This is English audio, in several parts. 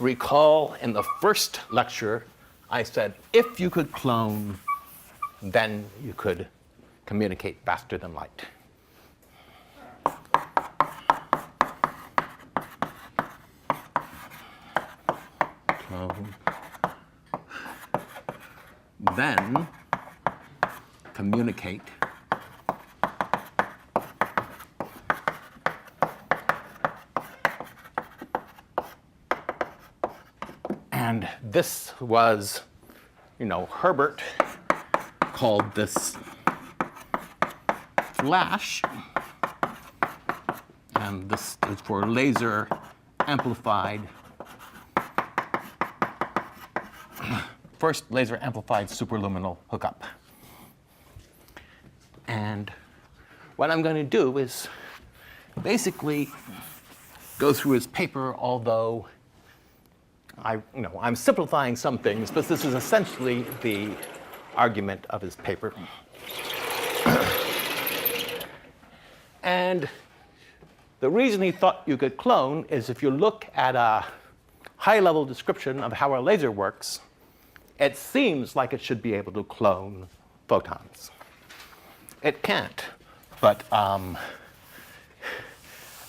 recall in the first lecture, I said if you could clone, then you could communicate faster than light. Clone. Then communicate and this was, Herbert called this flash, and this is for laser amplified, first laser amplified superluminal hookup. And what I'm going to do is basically go through his paper, although I'm simplifying some things, but this is essentially the argument of his paper. And the reason he thought you could clone is if you look at a high-level description of how a laser works, it seems like it should be able to clone photons. It can't, but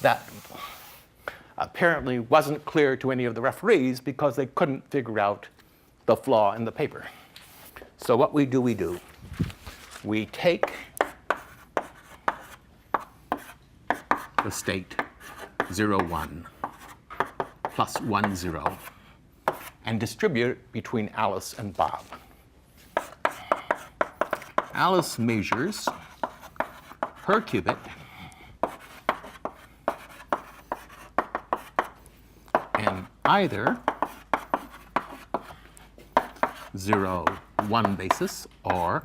that apparently wasn't clear to any of the referees because they couldn't figure out the flaw in the paper. So what we do, we take the state 0, 1 plus 1, 0 and distribute it between Alice and Bob. Alice measures her qubit in either 0, 1 basis or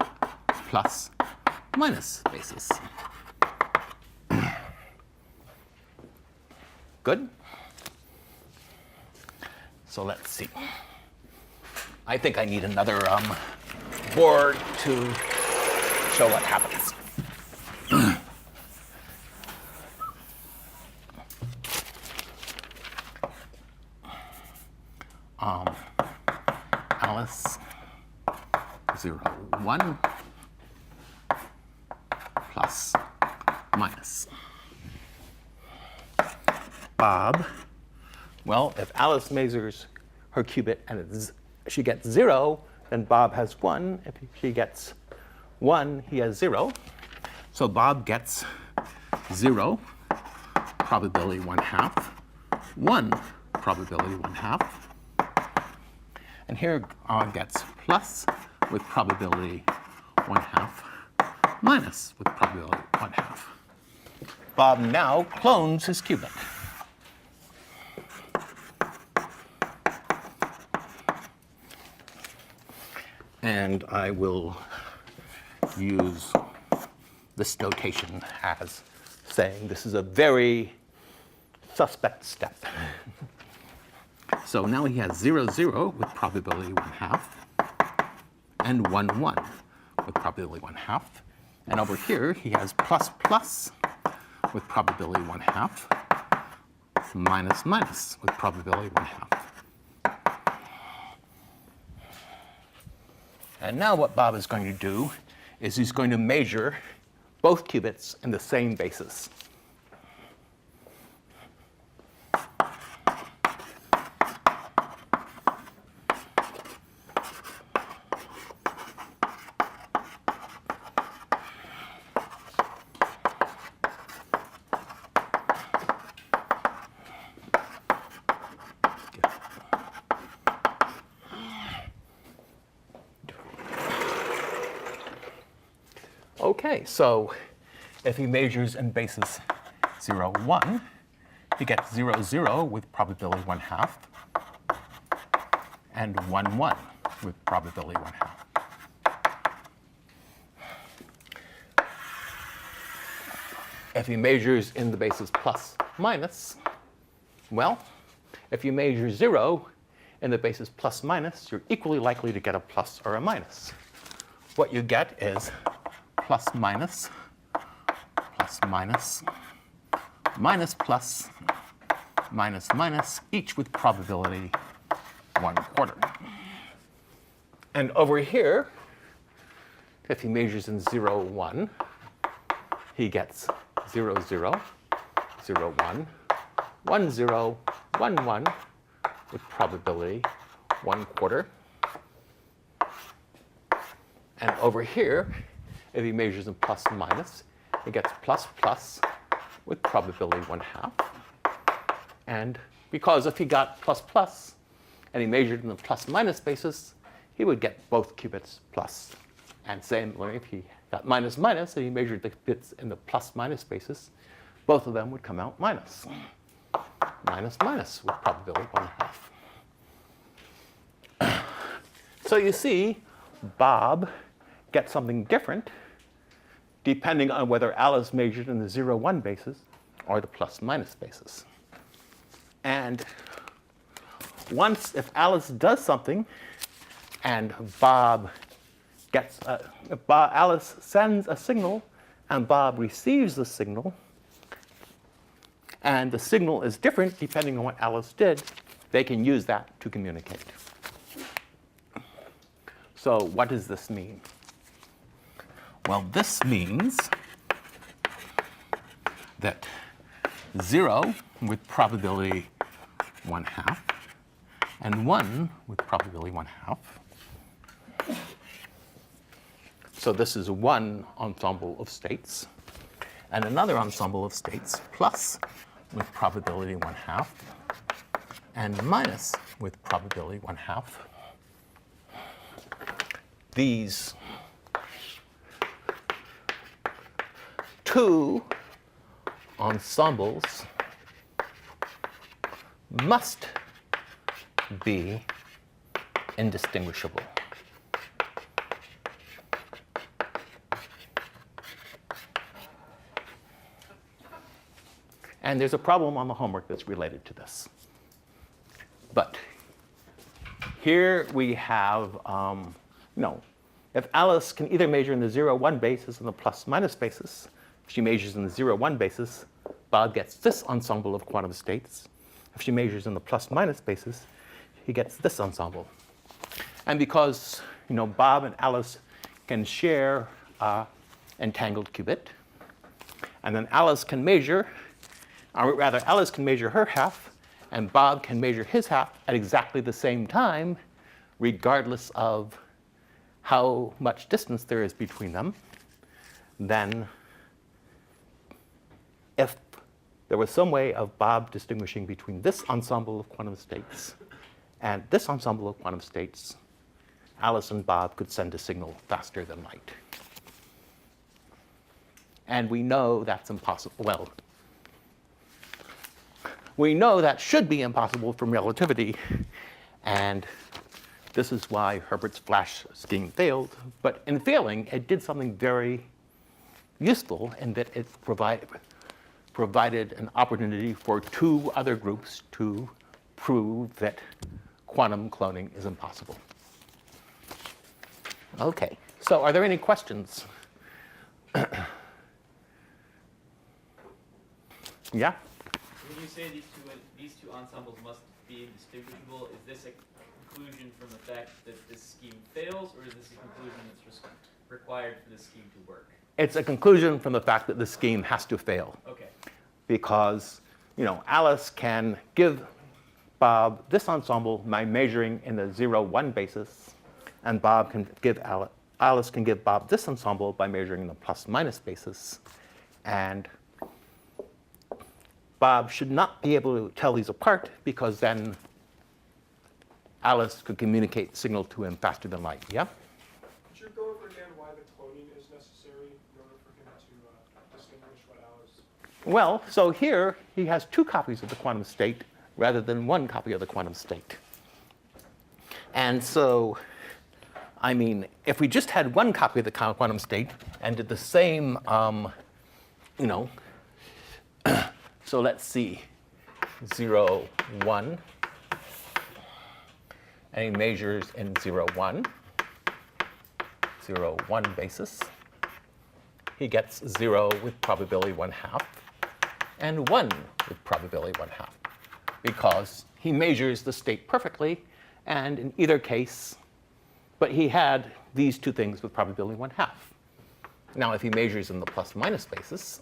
plus minus basis. Good? So let's see. I think I need another board to show what happens. Alice 0, 1 plus minus. Bob, well, if Alice measures her qubit and she gets 0, then Bob has 1. If she gets 1, he has 0. So Bob gets 0, probability 1/2, 1 probability 1/2. And here gets plus with probability 1/2, minus with probability 1/2. Bob now clones his qubit. And I will use this notation as saying this is a very suspect step. So now he has 0, 0 with probability 1/2 and 1, 1 with probability 1/2. And over here he has plus, plus with probability 1/2, minus, minus with probability 1/2. And now what Bob is going to do is he's going to measure both qubits in the same basis. Okay, so if he measures in basis 0, 1, he gets 0, 0 with probability 1/2 and 1, 1 with probability 1/2. If he measures in the basis plus, minus, well, if you measure 0 in the basis plus, minus, you're equally likely to get a plus or a minus. What you get is plus, minus, plus, minus, minus, plus, minus, minus, each with probability 1/4. And over here, if he measures in 0, 1, he gets 0, 0, 0, 1, 1, 0, 1, 1, with probability 1/4. And over here, if he measures in plus and minus, he gets plus, plus, with probability 1/2. And because if he got plus, plus, and he measured in the plus minus basis, he would get both qubits plus. And similarly, if he got minus, minus, and he measured the bits in the plus minus basis, both of them would come out minus. Minus, minus, with probability 1/2. So you see, Bob gets something different depending on whether Alice measured in the 0, 1 basis or the plus minus basis. And once, if Alice does something and Bob gets, Alice sends a signal and Bob receives the signal, and the signal is different depending on what Alice did, they can use that to communicate. So what does this mean? Well, this means that 0 with probability 1/2 and 1 with probability 1/2. So this is one ensemble of states, and another ensemble of states plus with probability 1/2 and minus with probability 1/2. These two ensembles must be indistinguishable. And there's a problem on the homework that's related to this. But here we have, if Alice can either measure in the 0, 1 basis and the plus minus basis, if she measures in the 0, 1 basis, Bob gets this ensemble of quantum states. If she measures in the plus minus basis, he gets this ensemble. And because Bob and Alice can share an entangled qubit, and then Alice can measure, or rather Alice can measure her half, and Bob can measure his half at exactly the same time, regardless of how much distance there is between them, then if there was some way of Bob distinguishing between this ensemble of quantum states and this ensemble of quantum states, Alice and Bob could send a signal faster than light. And we know that's impossible. Well, we know that should be impossible from relativity, and this is why Herbert's flash scheme failed. But in failing, it did something very useful in that it provided an opportunity for two other groups to prove that quantum cloning is impossible. Okay, so are there any questions? Yeah? When you say these two ensembles must be indistinguishable, is this a conclusion from the fact that this scheme fails, or is this a conclusion that's required for this scheme to work? It's a conclusion from the fact that the scheme has to fail. Okay. Because Alice can give Bob this ensemble by measuring in the 0, 1 basis, and Bob can give Alice can give Bob this ensemble by measuring in the plus minus basis, and Bob should not be able to tell these apart, because then Alice could communicate the signal to him faster than light. Yeah? Could you go over again why the cloning is necessary in order for him to distinguish what Alice? Well, so here he has two copies of the quantum state rather than one copy of the quantum state. And so, I mean, if we just had one copy of the quantum state and did the same, so let's see, 0, 1, and he measures in 0, 1, 0, 1 basis. He gets 0 with probability 1/2 and 1 with probability 1/2, because he measures the state perfectly And in either case, but he had these two things with probability 1/2. Now, if he measures in the plus-minus basis,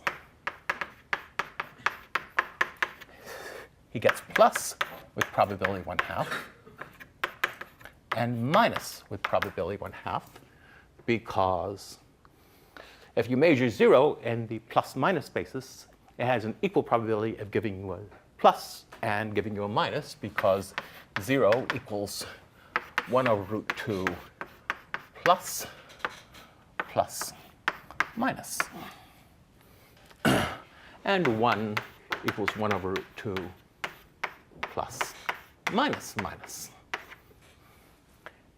he gets plus with probability 1/2 and minus with probability 1/2, because if you measure 0 in the plus-minus basis, it has an equal probability of giving you a plus and giving you a minus, because 0 equals 1 over root 2 plus minus. And 1 equals 1 over root 2 plus minus.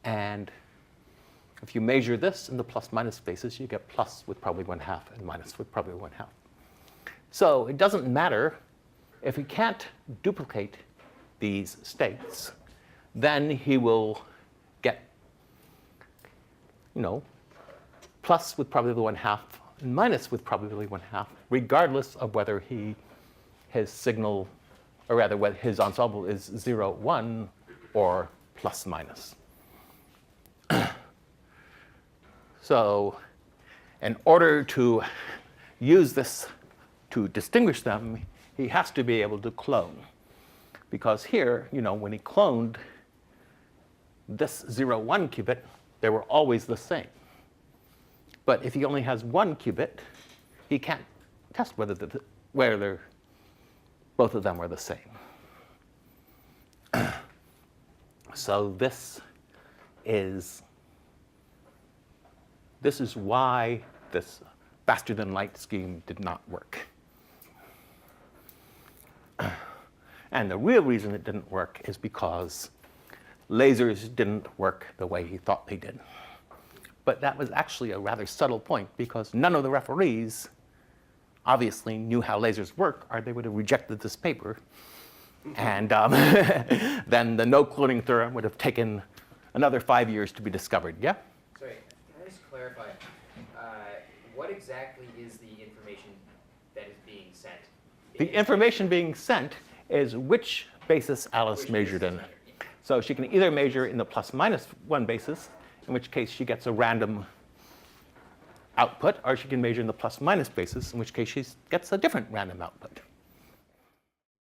And if you measure this in the plus-minus basis, you get plus with probability 1/2 and minus with probability 1/2. So it doesn't matter if he can't duplicate these states, then he will get, plus with probability 1/2 and minus with probability 1/2, regardless of whether his signal, or rather whether his ensemble is 0, 1, or plus minus. So in order to use this to distinguish them, he has to be able to clone. Because here, when he cloned this 0, 1 qubit, they were always the same. But if he only has 1 qubit, he can't test whether both of them are the same. So this is why this faster-than-light scheme did not work. And the real reason it didn't work is because lasers didn't work the way he thought they did. But that was actually a rather subtle point, because none of the referees obviously knew how lasers work, or they would have rejected this paper. And then the no cloning theorem would have taken another 5 years to be discovered. Yeah? Sorry, can I just clarify? What exactly is the information that is being sent? The information being sent is which basis Alice measured in. So she can either measure in the plus-minus 1 basis, in which case she gets a random output, or she can measure in the plus-minus basis, in which case she gets a different random output.